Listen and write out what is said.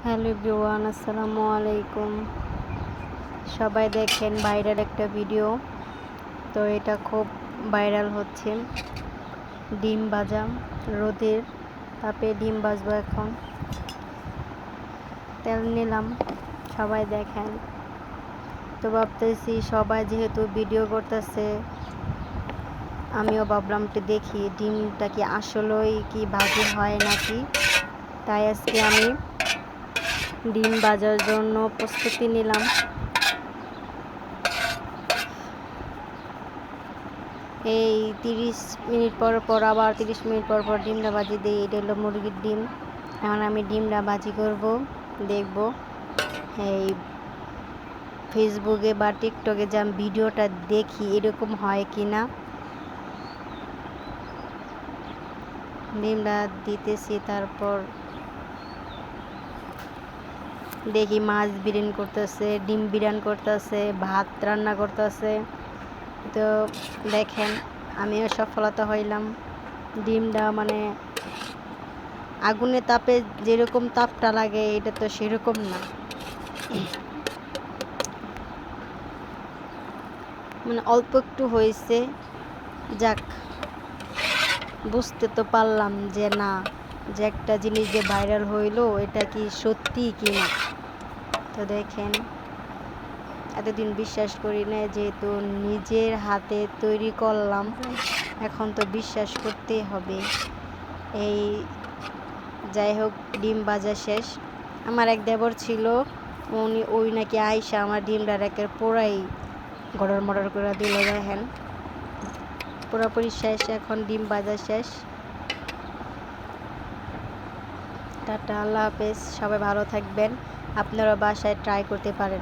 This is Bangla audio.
হ্যালো এভরিওয়ান, আসসালামু আলাইকুম। সবাই দেখেন ভাইরাল একটা ভিডিও। তো এটা খুব ভাইরাল হচ্ছে। ডিম ভাজা, রোদের তাপে ডিম ভাজবো এখন। তেল নিলাম, সবাই দেখেন। তো ভাবতেছি সবাই যেহেতু ভিডিও করতেছে, আমিও ভাবলাম একটু দেখি ডিমটা কি আসলেই কি ভাজি হয় নাকি। তাই আজকে আমি ডিম ভাজার জন্য প্রস্তুতি নিলাম। এই 30 মিনিট পর পর আবার 30 মিনিট পর পর ডিমটা ভাজি দিই। এটা হলো মুরগির ডিম। এখন আমি ডিমটা ভাজি করব, দেখব এই ফেসবুকে বা টিকটকে যে আমি ভিডিওটা দেখি এরকম হয় কি না। ডিমটা দিতেছি, তারপর দেখি মাছ বিরিয়ানি করতেছে, ডিম বিরিয়ানি করতেছে, ভাত রান্না করতেছে। তো দেখেন আমিও সফলতা হইলাম। ডিমটা মানে আগুনের তাপে যেরকম তাপটা লাগে এটা তো সেরকম না, মানে অল্প একটু হয়েছে। যাক, বুঝতে তো পারলাম যে না, যে একটা জিনিস যে ভাইরাল হইলো এটা কি সত্যি কি না। তো দেখেন, এতদিন বিশ্বাস করি না, যেহেতু নিজের হাতে তৈরি করলাম এখন তো বিশ্বাস করতেই হবে। এই যাই হোক, ডিম ভাজা শেষ। আমার এক দেবর ছিল, ওই নাকি আইসা আমার ডিমটা একের পোড়াই গড়র মড়র করে দিল। দেখেন পুরোপুরি শেষ, এখন ডিম ভাজা শেষ। টাটা, আল্লাহ হাফেজ। সবাই ভালো থাকবেন, আপনারা বাসায় ট্রাই করতে পারেন।